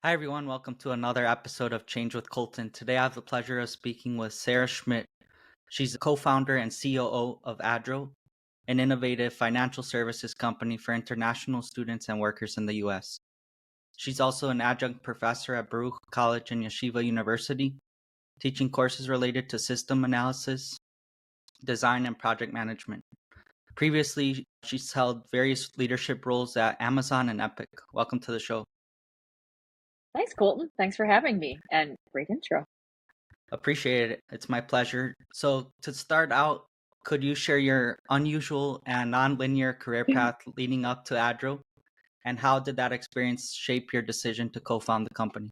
Hi, everyone. Welcome to another episode of Change with Colton. Today, I have the pleasure of speaking with Sara Schmitt. She's the co founder and COO of Adro, an innovative financial services company for international students and workers in the US. She's also an adjunct professor at Baruch College and Yeshiva University, teaching courses related to system analysis, design, and project management. Previously, she's held various leadership roles at Amazon and Epic. Welcome to the show. Thanks, Colton. Thanks for having me, and great intro. Appreciate it. It's my pleasure. So, to start out, could you share your unusual and nonlinear career path leading up to Adro? And how did that experience shape your decision to co found the company?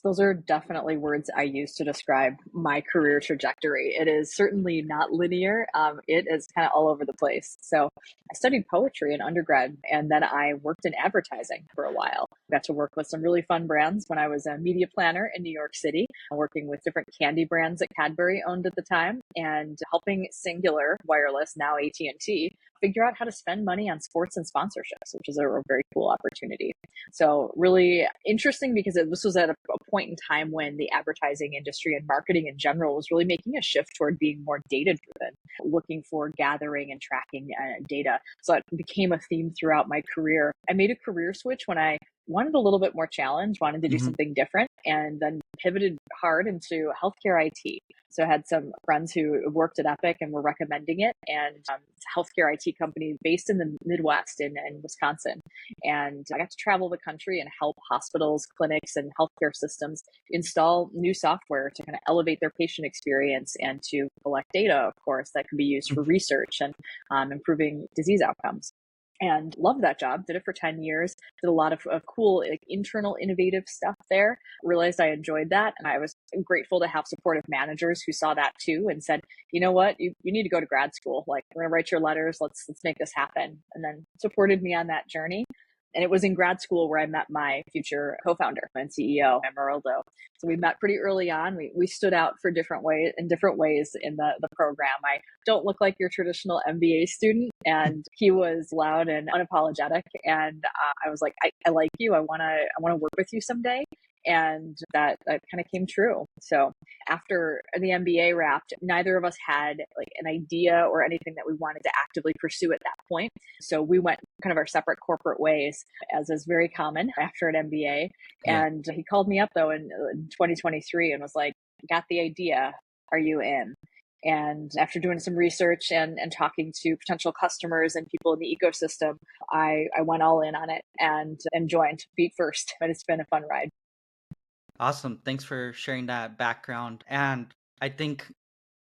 Those are definitely words I use to describe my career trajectory. It is certainly not linear. It is kind of all over the place. So I studied poetry in undergrad, and then I worked in advertising for a while. Got to work with some really fun brands when I was a media planner in New York City, working with different candy brands that Cadbury owned at the time, and helping Singular Wireless, now AT&T, figure out how to spend money on sports and sponsorships, which is a very cool opportunity. So really interesting because this was at a point in time when the advertising industry and marketing in general was really making a shift toward being more data driven, looking for gathering and tracking data. So it became a theme throughout my career. I made a career switch when I wanted a little bit more challenge, wanted to do Hmm. something different, and then pivoted hard into healthcare IT. So I had some friends who worked at Epic and were recommending it, and it's a healthcare IT company based in the Midwest in Wisconsin. And I got to travel the country and help hospitals, clinics, and healthcare systems install new software to kind of elevate their patient experience and to collect data, of course, that can be used for research and improving disease outcomes. And loved that job. Did it for 10 years. Did a lot of cool internal innovative stuff there. Realized I enjoyed that. And I was grateful to have supportive managers who saw that too and said, you know what, you need to go to grad school. Like, we're going to write your letters. Let's make this happen. And then supported me on that journey. And it was in grad school where I met my future co-founder and CEO, Emeraldo. So we met pretty early on. We stood out for different ways in the program. I don't look like your traditional MBA student. And he was loud and unapologetic. And I was like, I like you. I wanna work with you someday. And that kind of came true. So after the MBA wrapped, neither of us had like an idea or anything that we wanted to actively pursue at that point. So we went kind of our separate corporate ways, as is very common after an MBA. Yeah. And he called me up though in 2023 and was like, got the idea. Are you in? And after doing some research and talking to potential customers and people in the ecosystem, I went all in on it and joined feet first. But it's been a fun ride. Awesome. Thanks for sharing that background. And I think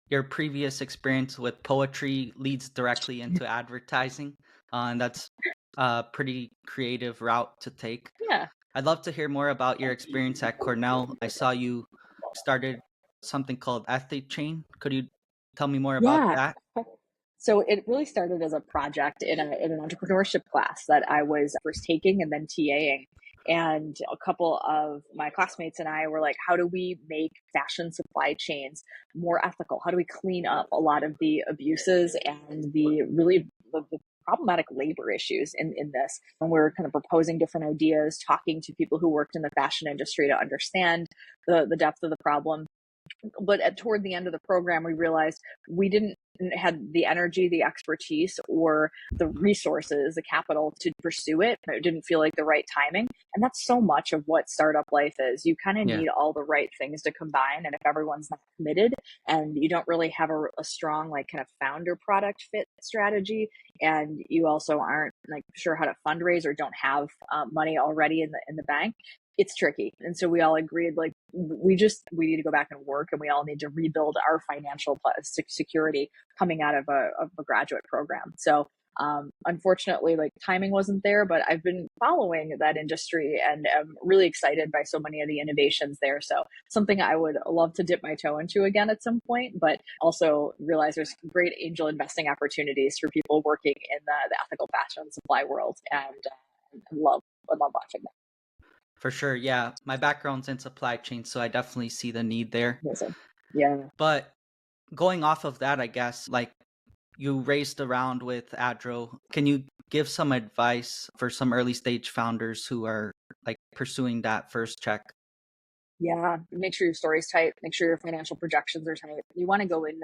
your previous experience with poetry leads directly into advertising. And that's a pretty creative route to take. Yeah. I'd love to hear more about your experience at Cornell. I saw you started something called Athlete Chain. Could you tell me more about Yeah. that? So it really started as a project in an entrepreneurship class that I was first taking and then TAing. And a couple of my classmates and I were like, how do we make fashion supply chains more ethical? How do we clean up a lot of the abuses and the problematic labor issues in this? And we're kind of proposing different ideas, talking to people who worked in the fashion industry to understand the depth of the problem. But toward the end of the program, we realized we didn't had the energy, the expertise, or the resources, the capital to pursue it. It didn't feel like the right timing. And that's so much of what startup life is. You kind of Yeah. need all the right things to combine. And if everyone's not committed and you don't really have a strong, like, kind of founder product fit strategy, and you also aren't like sure how to fundraise or don't have money already in the bank, it's tricky. And so we all agreed, like, we need to go back and work, and we all need to rebuild our financial security coming out of a graduate program. So unfortunately, like, timing wasn't there, but I've been following that industry and am really excited by so many of the innovations there. So something I would love to dip my toe into again at some point, but also realize there's great angel investing opportunities for people working in the ethical fashion supply world, and I love watching that. For sure. Yeah. My background's in supply chain, so I definitely see the need there. Amazing. Yeah. But going off of that, I guess, like you raced around with Adro. Can you give some advice for some early stage founders who are like pursuing that first check? Yeah, make sure your story's tight. Make sure your financial projections are tight. You want to go in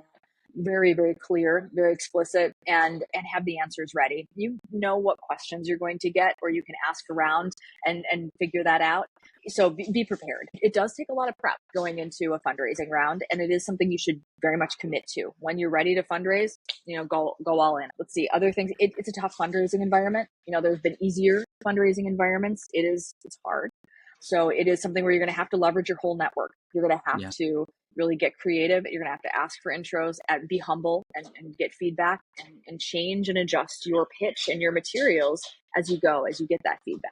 very, very clear, very explicit, and have the answers ready. You know what questions you're going to get, or you can ask around and figure that out. So be prepared. It does take a lot of prep going into a fundraising round, and it is something you should very much commit to. When you're ready to fundraise, go all in. Let's see other things. It's a tough fundraising environment. There's been easier fundraising environments. It's hard. So it is something where you're going to have to leverage your whole network. You're going to have to really get creative. You're going to have to ask for intros and be humble and get feedback and change and adjust your pitch and your materials as you go, as you get that feedback.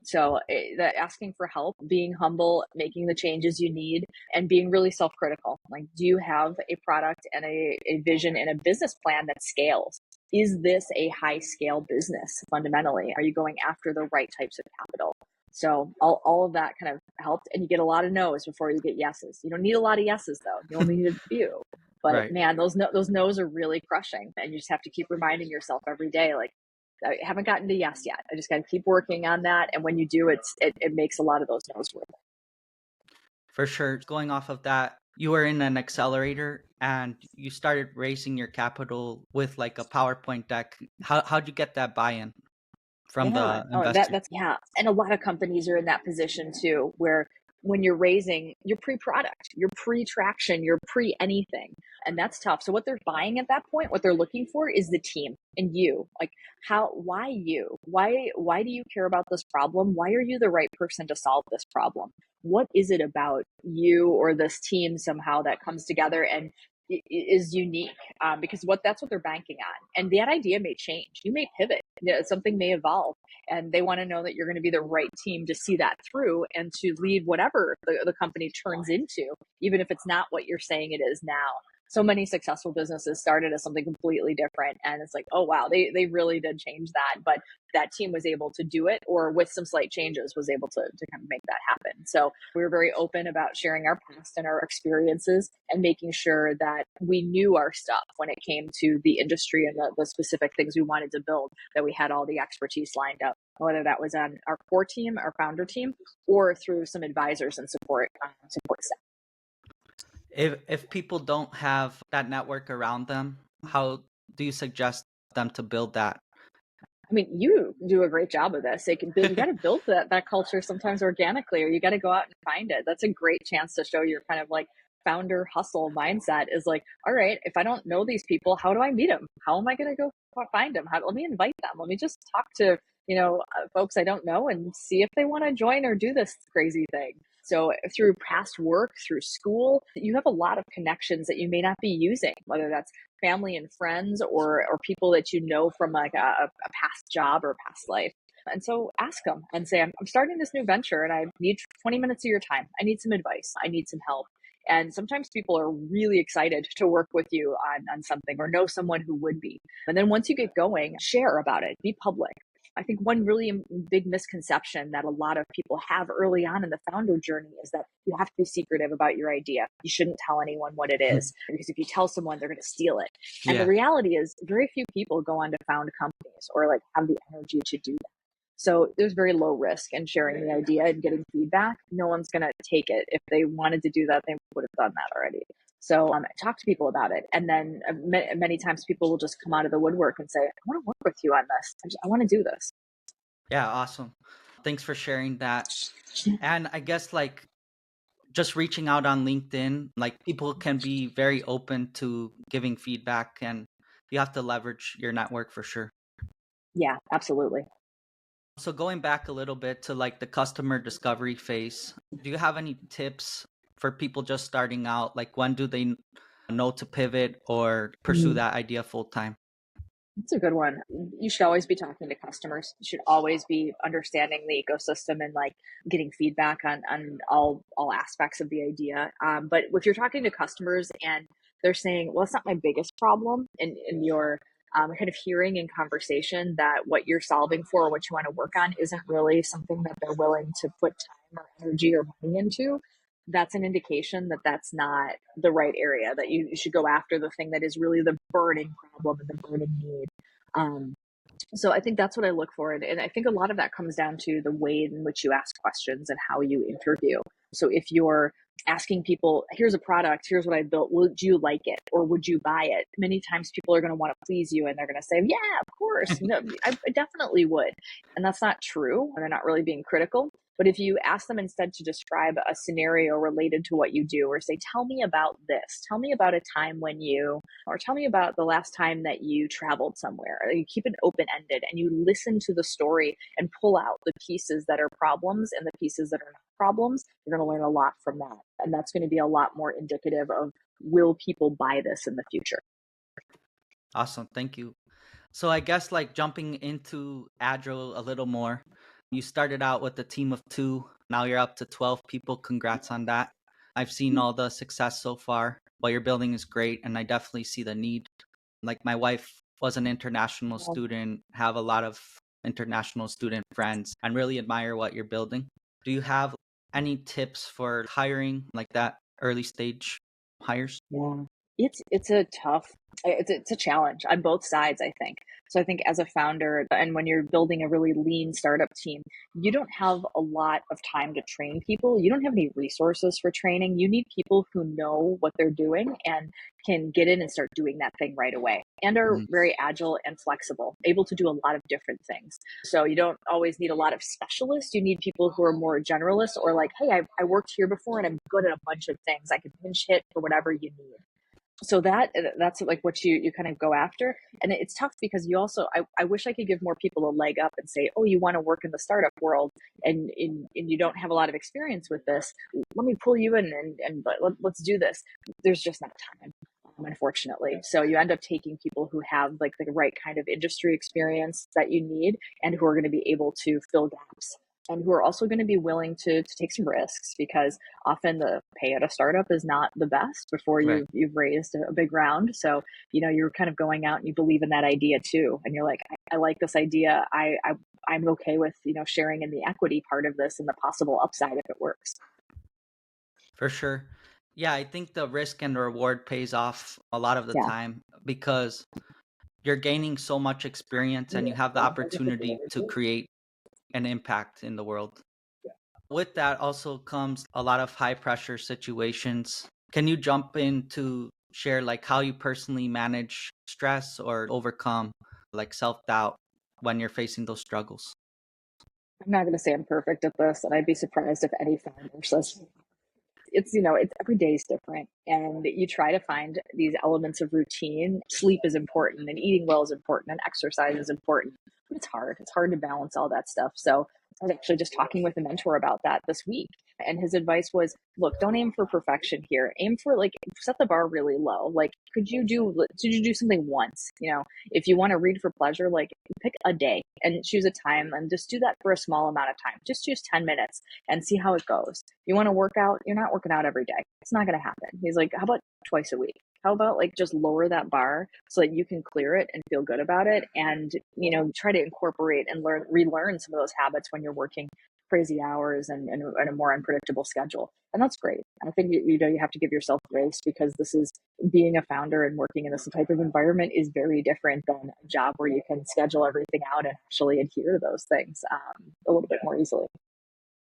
So that asking for help, being humble, making the changes you need, and being really self-critical. Like, do you have a product and a vision and a business plan that scales? Is this a high scale business fundamentally? Are you going after the right types of capital? So all of that kind of helped, and you get a lot of no's before you get yeses. You don't need a lot of yeses though. You only need a few. But Right. man, those no's are really crushing, and you just have to keep reminding yourself every day, like, I haven't gotten to yes yet. I just got to keep working on that. And when you do, it makes a lot of those no's worth it. For sure. Going off of that, you were in an accelerator and you started raising your capital with like a PowerPoint deck. How'd you get that buy-in from Yeah. the Oh, investors? that's yeah. And a lot of companies are in that position too, where when you're raising, you're pre-product, you're pre-traction, you're pre-anything. And that's tough. So what they're buying at that point, what they're looking for is the team and you. Like, why you? Why do you care about this problem? Why are you the right person to solve this problem? What is it about you or this team somehow that comes together and is unique? Because that's what they're banking on. And that idea may change. You may pivot. Something may evolve, and they want to know that you're going to be the right team to see that through and to lead whatever the company turns into, even if it's not what you're saying it is now. So many successful businesses started as something completely different, and it's like, oh wow, they really did change that. But that team was able to do it, or with some slight changes was able to kind of make that happen. So we were very open about sharing our past and our experiences and making sure that we knew our stuff when it came to the industry and the specific things we wanted to build, that we had all the expertise lined up, whether that was on our core team, our founder team, or through some advisors and support staff. If people don't have that network around them, how do you suggest them to build that? I mean, you do a great job of this. You got to build that culture sometimes organically, or you got to go out and find it. That's a great chance to show your kind of like founder hustle mindset is like, all right, if I don't know these people, how do I meet them? How am I going to go find them? Let me invite them. Let me just talk to, folks I don't know and see if they want to join or do this crazy thing. So through past work, through school, you have a lot of connections that you may not be using, whether that's family and friends or people that you know from like a past job or past life. And so ask them and say, I'm starting this new venture and I need 20 minutes of your time. I need some advice. I need some help. And sometimes people are really excited to work with you on something or know someone who would be. And then once you get going, share about it, be public. I think one really big misconception that a lot of people have early on in the founder journey is that you have to be secretive about your idea. You shouldn't tell anyone what it is, because if you tell someone, they're going to steal it. And the Yeah. reality is very few people go on to found companies or like have the energy to do that. So there's very low risk in sharing the idea and getting feedback. No one's going to take it. If they wanted to do that, they would have done that already. So talk to people about it. And then many times people will just come out of the woodwork and say, I want to work with you on this. I want to do this. Yeah, awesome. Thanks for sharing that. And I guess like just reaching out on LinkedIn, like people can be very open to giving feedback and you have to leverage your network for sure. Yeah, absolutely. So going back a little bit to like the customer discovery phase, do you have any tips for people just starting out? Like when do they know to pivot or pursue that idea full time? That's a good one. You should always be talking to customers. You should always be understanding the ecosystem and like getting feedback on all aspects of the idea. But if you're talking to customers and they're saying, "Well, it's not my biggest problem," and you're kind of hearing in conversation that what you're solving for or what you want to work on isn't really something that they're willing to put time or energy or money into, that's an indication that that's not the right area, that you should go after the thing that is really the burning problem and the burning need. Um, So I think that's what I look for. And I think a lot of that comes down to the way in which you ask questions and how you interview. So if you're asking people, here's a product, here's what I built, would you like it or would you buy it? Many times people are going to want to please you and they're going to say, yeah, of course. No, I definitely would. And that's not true. They're not really being critical. But if you ask them instead to describe a scenario related to what you do, or say, tell me about this, tell me about a time when you, or tell me about the last time that you traveled somewhere. Or you keep it open ended and you listen to the story and pull out the pieces that are problems and the pieces that are not problems. You're going to learn a lot from that. And that's going to be a lot more indicative of, will people buy this in the future? Awesome. Thank you. So I guess like jumping into Adro a little more, you started out with a team of 2. Now you're up to 12 people. Congrats on that. I've seen all the success so far. What you're building is great, and I definitely see the need. Like my wife was an international student, have a lot of international student friends, and really admire what you're building. Do you have any tips for hiring like that early stage hires? Yeah. It's a tough, it's a challenge on both sides, I think. So I think as a founder and when you're building a really lean startup team, you don't have a lot of time to train people. You don't have any resources for training. You need people who know what they're doing and can get in and start doing that thing right away and are Mm, very agile and flexible, able to do a lot of different things. So you don't always need a lot of specialists. You need people who are more generalists or like, hey, I worked here before and I'm good at a bunch of things. I can pinch hit for whatever you need. So that's like what you kind of go after. And it's tough because you also, I wish I could give more people a leg up and say, oh, you want to work in the startup world and you don't have a lot of experience with this, let me pull you in and let's do this. There's just not time, unfortunately. So you end up taking people who have like the right kind of industry experience that you need and who are going to be able to fill gaps and who are also going to be willing to take some risks, because often the pay at a startup is not the best before right. you've raised a big round. So, you're kind of going out and you believe in that idea too. And you're like, I like this idea. I'm okay with, sharing in the equity part of this and the possible upside if it works. For sure. Yeah, I think the risk and reward pays off a lot of the Yeah. time because you're gaining so much experience and you have the opportunity to create an impact in the world. With that also comes a lot of high pressure situations. Can you jump in to share like how you personally manage stress or overcome like self-doubt when you're facing those struggles? I'm not going to say I'm perfect at this, and I'd be surprised if any founder says it's every day is different, and you try to find these elements of routine. Sleep is important and eating well is important and exercise is important, but it's hard to balance all that stuff. So I was actually just talking with a mentor about that this week, and his advice was, look, don't aim for perfection here. Aim for, like, set the bar really low. Like, could you do something once? If you want to read for pleasure, like, pick a day and choose a time and just do that for a small amount of time. Just choose 10 minutes and see how it goes. You want to work out, you're not working out every day. It's not going to happen. He's like, how about twice a week? How about like just lower that bar so that you can clear it and feel good about it, and try to incorporate and relearn some of those habits when you're working crazy hours and a more unpredictable schedule. And that's great. I think you have to give yourself grace, because this is, being a founder and working in this type of environment is very different than a job where you can schedule everything out and actually adhere to those things a little bit more easily.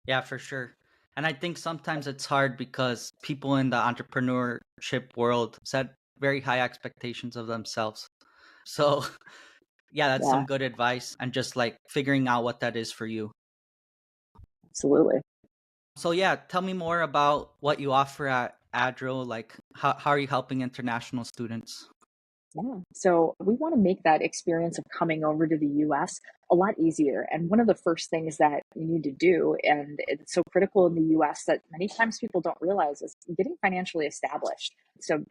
Yeah, for sure. And I think sometimes it's hard because people in the entrepreneurship world set very high expectations of themselves. So, yeah, that's some Yeah, good advice and just like figuring out what that is for you. absolutely. So, yeah, tell me more about what you offer at Adro. Like, how are you helping international students? Yeah. So we want to make that experience of coming over to the US a lot easier. And one of the first things that you need to do, and it's so critical in the US that many times people don't realize, is getting financially established. So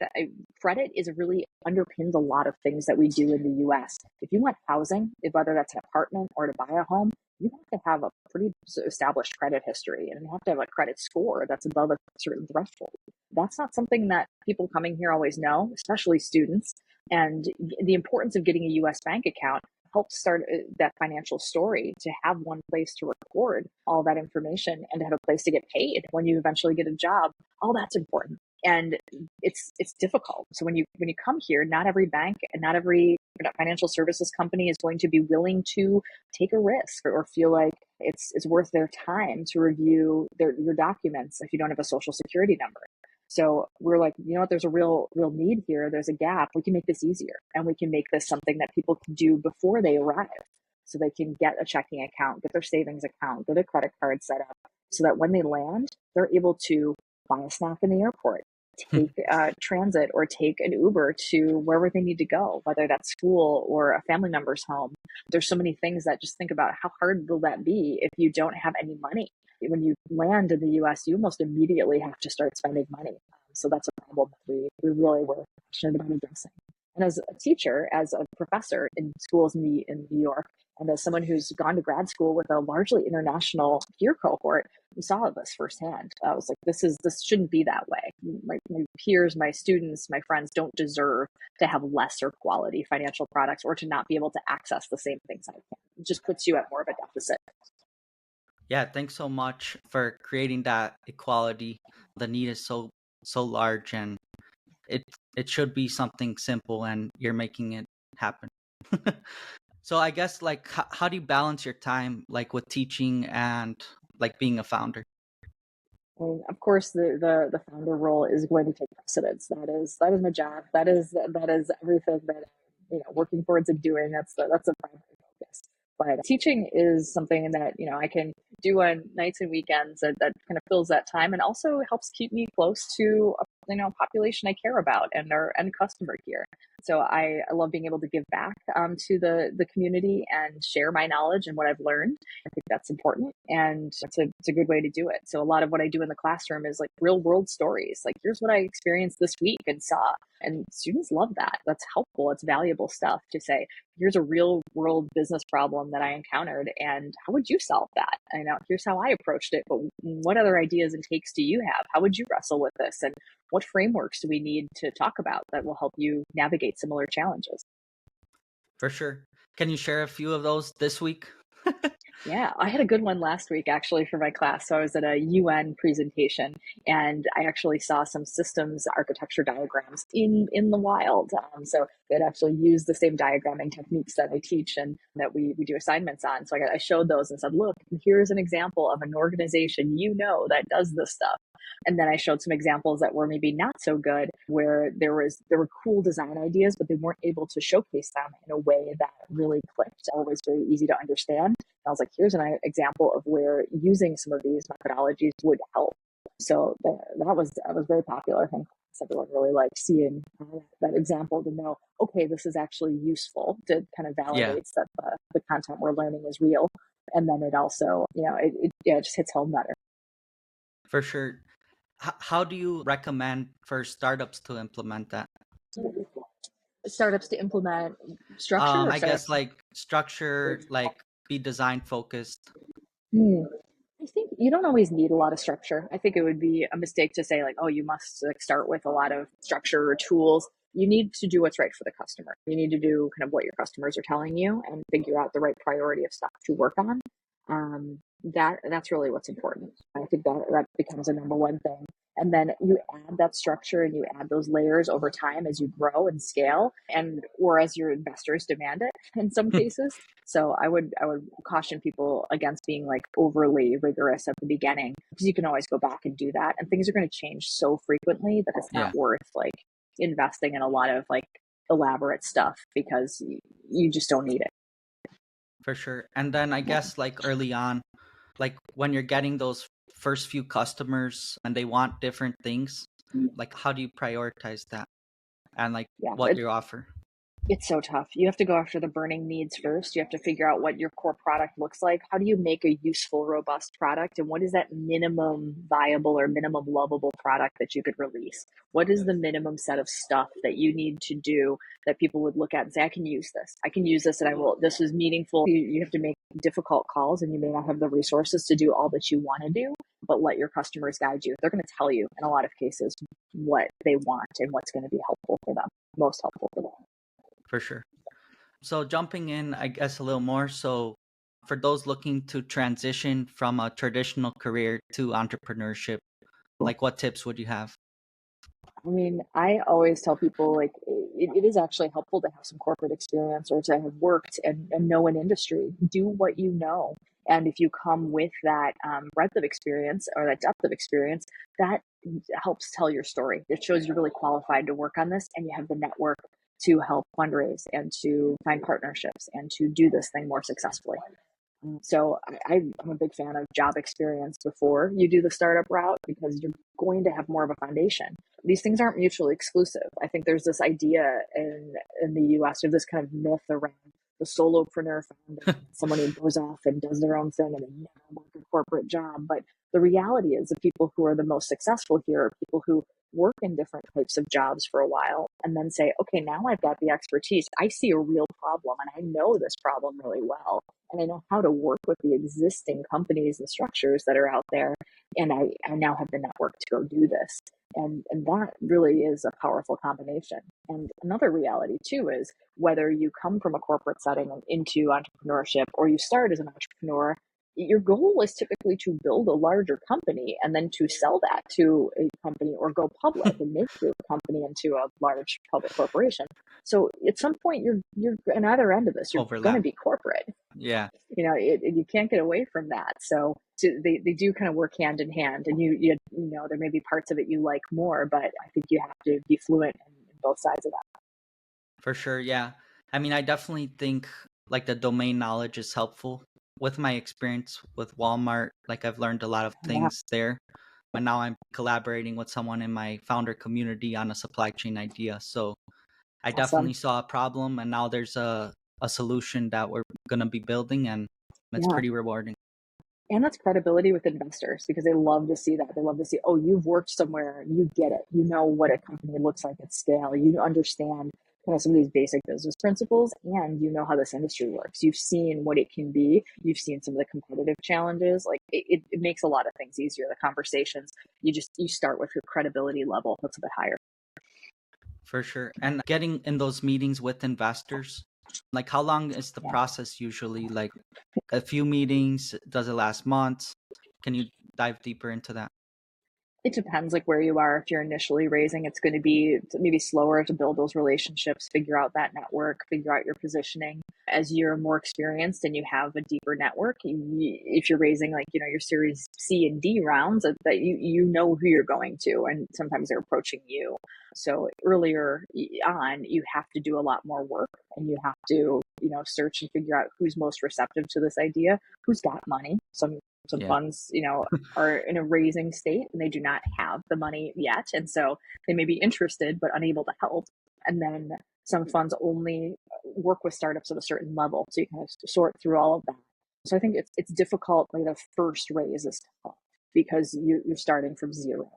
credit is really underpins a lot of things that we do in the US. If you want housing, whether that's an apartment or to buy a home, you have to have a pretty established credit history, and you have to have a credit score that's above a certain threshold. That's not something that people coming here always know, especially students. And the importance of getting a US bank account helps start that financial story, to have one place to record all that information and to have a place to get paid when you eventually get a job. All that's important. And it's difficult. So when you come here, not every bank and not every financial services company is going to be willing to take a risk or feel like it's worth their time to review your documents if you don't have a social security number. So we're like, you know what, there's a real need here. There's a gap. We can make this easier, and we can make this something that people can do before they arrive. So they can get a checking account, get their savings account, get a credit card set up, so that when they land, they're able to buy a snack in the airport, take transit, or take an Uber to wherever they need to go, whether that's school or a family member's home. There's so many things that just think about how hard will that be if you don't have any money. When you land in the US, you almost immediately have to start spending money. So that's a problem that we really were passionate about addressing. And as a teacher, as a professor in schools in New York, and as someone who's gone to grad school with a largely international peer cohort, we saw this firsthand. I was like, this shouldn't be that way. My peers, my students, my friends don't deserve to have lesser quality financial products or to not be able to access the same things I can. It just puts you at more of a deficit. Yeah, thanks so much for creating that equality. The need is so large, and it should be something simple, and you're making it happen. So I guess, like, how do you balance your time, like, with teaching and like being a founder? I mean, of course, the founder role is going to take precedence. That is my job. That is everything that working towards and doing. That's a primary focus. But teaching is something that I can do on nights and weekends that kind of fills that time, and also helps keep me close to a population I care about and our end customer here. So I love being able to give back to the community and share my knowledge and what I've learned. I think that's important, and it's a good way to do it. So a lot of what I do in the classroom is like real world stories. Like, here's what I experienced this week and saw, and students love that. That's helpful. It's valuable stuff to say, here's a real world business problem that I encountered, and how would you solve that? And here's how I approached it, but what other ideas and takes do you have? How would you wrestle with this? And what frameworks do we need to talk about that will help you navigate similar challenges? For sure. Can you share a few of those this week? Yeah, I had a good one last week actually for my class. So I was at a UN presentation, and I actually saw some systems architecture diagrams in the wild. So they'd actually use the same diagramming techniques that I teach and that we do assignments on. So I showed those and said, look, here's an example of an organization that does this stuff. And then I showed some examples that were maybe not so good, where there were cool design ideas, but they weren't able to showcase them in a way that really clicked or was very easy to understand. I was like, here's an example of where using some of these methodologies would help. So that was very popular. I think everyone really liked seeing that example, to know, okay, this is actually useful, to kind of Yeah, validates that the content we're learning is real. And then it also, it just hits home better. for sure. How do you recommend for startups to implement that? Startups to implement structure, or I guess, startups? like, structure, like, be design focused. Hmm. I think you don't always need a lot of structure. I think it would be a mistake to say like, oh, you must like start with a lot of structure or tools. You need to do what's right for the customer. You need to do kind of what your customers are telling you and figure out the right priority of stuff to work on. That's really what's important. I think that becomes a number one thing. And then you add that structure and you add those layers over time as you grow and scale, and or as your investors demand it in some cases. So I would caution people against being like overly rigorous at the beginning, because you can always go back and do that, and things are going to change so frequently that it's Yeah, not worth like investing in a lot of like elaborate stuff, because you just don't need it. for sure. And then I guess, like, early on, like, when you're getting those first few customers and they want different things, like, how do you prioritize that and, like, Yeah, what you offer? it's so tough. You have to go after the burning needs first. You have to figure out what your core product looks like. How do you make a useful, robust product? And what is that minimum viable or minimum lovable product that you could release? What is the minimum set of stuff that you need to do that people would look at and say, I can use this. I can use this, and this is meaningful. You have to make difficult calls, and you may not have the resources to do all that you want to do, but let your customers guide you. They're going to tell you in a lot of cases what they want and what's going to be helpful for them, most helpful for them. For sure. So jumping in, I guess, a little more. So for those looking to transition from a traditional career to entrepreneurship, like, what tips would you have? I mean, I always tell people like it is actually helpful to have some corporate experience or to have worked and know an industry. Do what you know. And if you come with that breadth of experience or that depth of experience, that helps tell your story. It shows you're really qualified to work on this and you have the network to help fundraise and to find partnerships and to do this thing more successfully. So I'm a big fan of job experience before you do the startup route because you're going to have more of a foundation. These things aren't mutually exclusive. I think there's this idea in the US of this kind of myth around the solopreneur founder, someone who goes off and does their own thing and they never work a corporate job. But the reality is the people who are the most successful here are people who work in different types of jobs for a while and then say, okay, now I've got the expertise. I see a real problem and I know this problem really well and I know how to work with the existing companies and structures that are out there. And I now have the network to go do this. And that really is a powerful combination. And another reality too is whether you come from a corporate setting into entrepreneurship or you start as an entrepreneur, your goal is typically to build a larger company and then to sell that to a company or go public and make your company into a large public corporation. So at some point you're on either end of this, you're going to Overlap. be corporate. Yeah, You can't get away from that. So they do kind of work hand in hand, and you know there may be parts of it you like more, but I think you have to be fluent in both sides of that. for sure. Yeah. I mean, I definitely think like the domain knowledge is helpful. With my experience with Walmart, like I've learned a lot of Yeah, things there. And now I'm collaborating with someone in my founder community on a supply chain idea. So I awesome. definitely saw a problem and now there's a solution that we're gonna be building and it's Yeah. pretty rewarding. And that's credibility with investors because they love to see that. They love to see, oh, you've worked somewhere, you get it. You know what a company looks like at scale. You understand kind of some of these basic business principles and you know how this industry works. You've seen what it can be. You've seen some of the competitive challenges. Like it makes a lot of things easier. The conversations, you start with your credibility level that's a bit higher. For sure. And getting in those meetings with investors, like how long is the Yeah. process usually? Like a few meetings? Does it last months? Can you dive deeper into that? It depends like where you are. If you're initially raising, it's going to be maybe slower to build those relationships, figure out that network, figure out your positioning. As you're more experienced and you have a deeper network, if you're raising like, your series C and D rounds that you know who you're going to, and sometimes they're approaching you. So earlier on, you have to do a lot more work and you have to, search and figure out who's most receptive to this idea, who's got money. Some Yeah. funds, are in a raising state and they do not have the money yet. And so they may be interested but unable to help. And then some funds only work with startups at a certain level. So you kind of sort through all of that. So I think it's difficult. Like the first raise is tough because you're starting from zero.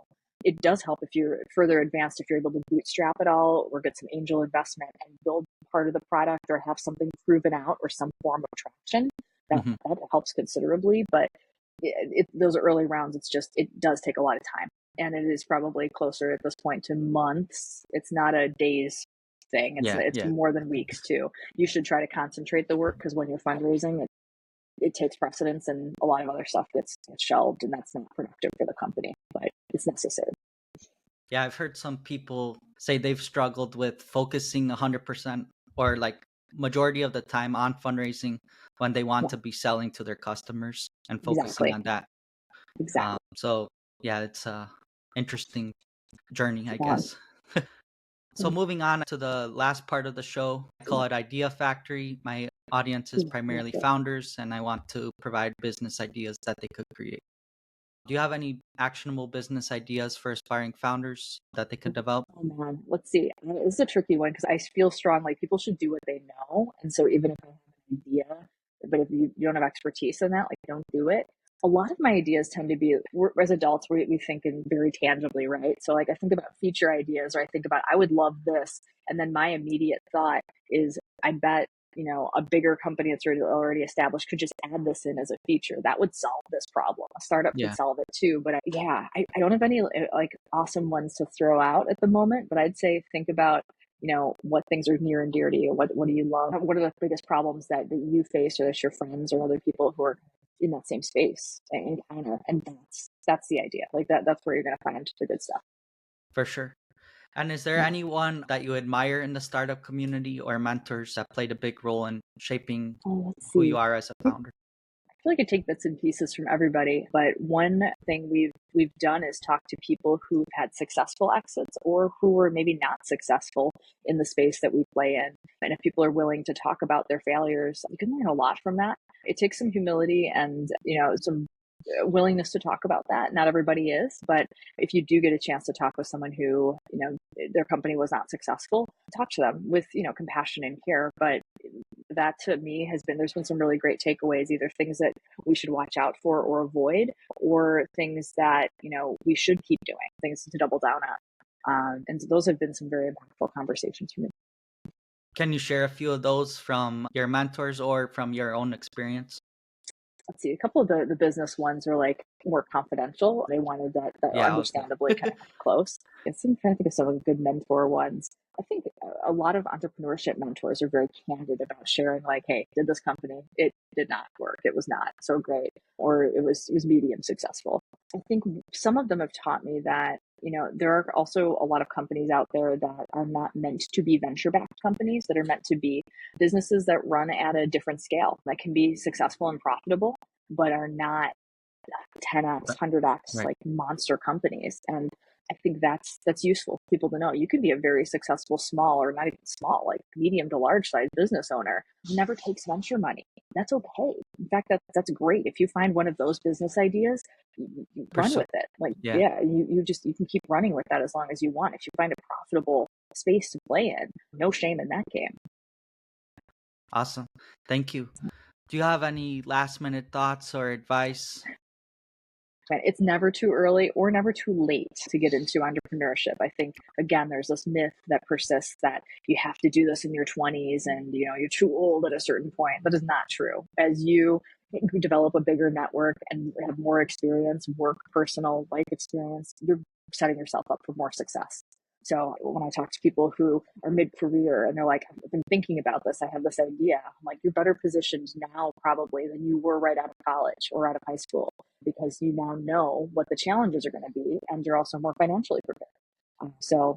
It does help if you're further advanced, if you're able to bootstrap it all or get some angel investment and build part of the product or have something proven out or some form of traction. That, Hmm. that helps considerably. But those early rounds, it does take a lot of time. And it is probably closer at this point to months. It's not a days thing. It's Yeah. it's Yeah. more than weeks too. You should try to concentrate the work because when you're fundraising, it takes precedence and a lot of other stuff gets shelved and that's not productive for the company, but it's necessary. Yeah. I've heard some people say they've struggled with focusing 100% or like majority of the time on fundraising when they want Yeah, to be selling to their customers and focusing exactly. on that. Exactly. So yeah, it's a interesting journey, I Yeah. guess. So moving on to the last part of the show, I call it Idea Factory. My audience is primarily founders, and I want to provide business ideas that they could create. Do you have any actionable business ideas for aspiring founders that they could develop? Oh man, let's see. This is a tricky one because I feel strongly people should do what they know. And so even if I have an idea, but if you don't have expertise in that, like don't do it. A lot of my ideas tend to be as adults, we think in very tangibly, right? So like I think about feature ideas or I think about I would love this. And then my immediate thought is I bet a bigger company that's already established could just add this in as a feature. That would solve this problem. A startup could Yeah, solve it too. But I don't have any like awesome ones to throw out at the moment. But I'd say think about what things are near and dear to you. What do you love? What are the biggest problems that you face or that your friends or other people who are in that same space encounter? And that's the idea. Like that's where you're going to find the good stuff. for sure. And is there anyone that you admire in the startup community or mentors that played a big role in shaping Oh, let's who see. you are as a founder? I feel like I take bits and pieces from everybody, but one thing we've done is talk to people who've had successful exits or who were maybe not successful in the space that we play in. And if people are willing to talk about their failures, you can learn a lot from that. It takes some humility and, some willingness to talk about that. Not everybody is, but if you do get a chance to talk with someone who, their company was not successful, talk to them with, compassion and care. But that to me there's been some really great takeaways, either things that we should watch out for or avoid, or things that, we should keep doing, things to double down on. And so those have been some very impactful conversations for me. Can you share a few of those from your mentors or from your own experience? Let's see, a couple of the business ones are like more confidential. They wanted that Yeah, okay. understandably kind of close. I'm trying to think of some of the good mentor ones. I think a lot of entrepreneurship mentors are very candid about sharing, like, hey, did this company, it did not work. It was not so great, or it was medium successful. I think some of them have taught me that, there are also a lot of companies out there that are not meant to be venture-backed companies, that are meant to be businesses that run at a different scale, that can be successful and profitable, but are not 10x, 100x Right. like monster companies. And I think that's useful for people to know. You can be a very successful small, or not even small, like medium to large size business owner who never takes venture money. That's okay. In fact, that's great. If you find one of those business ideas, you run Pursue. with it. Like, Yeah. yeah, you can keep running with that as long as you want. If you find a profitable space to play in, no shame in that game. Awesome. Thank you. Do you have any last minute thoughts or advice? But it's never too early or never too late to get into entrepreneurship. I think, again, there's this myth that persists that you have to do this in your 20s and, you're too old at a certain point. That is not true. As you develop a bigger network and have more experience, work, personal life experience, you're setting yourself up for more success. So when I talk to people who are mid-career and they're like, I've been thinking about this, I have this idea, I'm like, you're better positioned now probably than you were right out of college or out of high school, because you now know what the challenges are going to be and you're also more financially prepared. So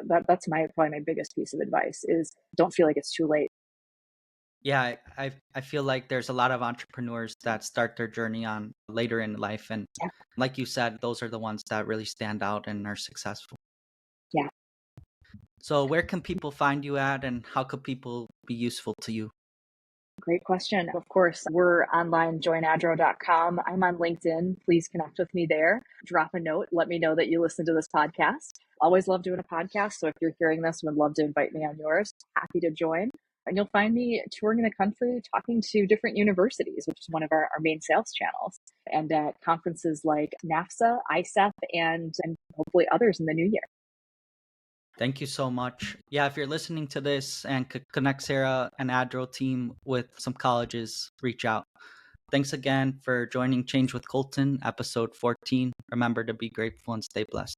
that's probably my biggest piece of advice is don't feel like it's too late. Yeah, I feel like there's a lot of entrepreneurs that start their journey on later in life, and Yeah. like you said, those are the ones that really stand out and are successful. Yeah. So where can people find you at, and how could people be useful to you? Great question. Of course, we're online, joinadro.com. I'm on LinkedIn. Please connect with me there. Drop a note. Let me know that you listen to this podcast. Always love doing a podcast. So if you're hearing this and would love to invite me on yours, happy to join. And you'll find me touring the country, talking to different universities, which is one of our main sales channels, and at conferences like NAFSA, ISEF, and hopefully others in the new year. Thank you so much. Yeah, if you're listening to this and could connect Sarah and Adro team with some colleges, reach out. Thanks again for joining Change with Colton, episode 14. Remember to be grateful and stay blessed.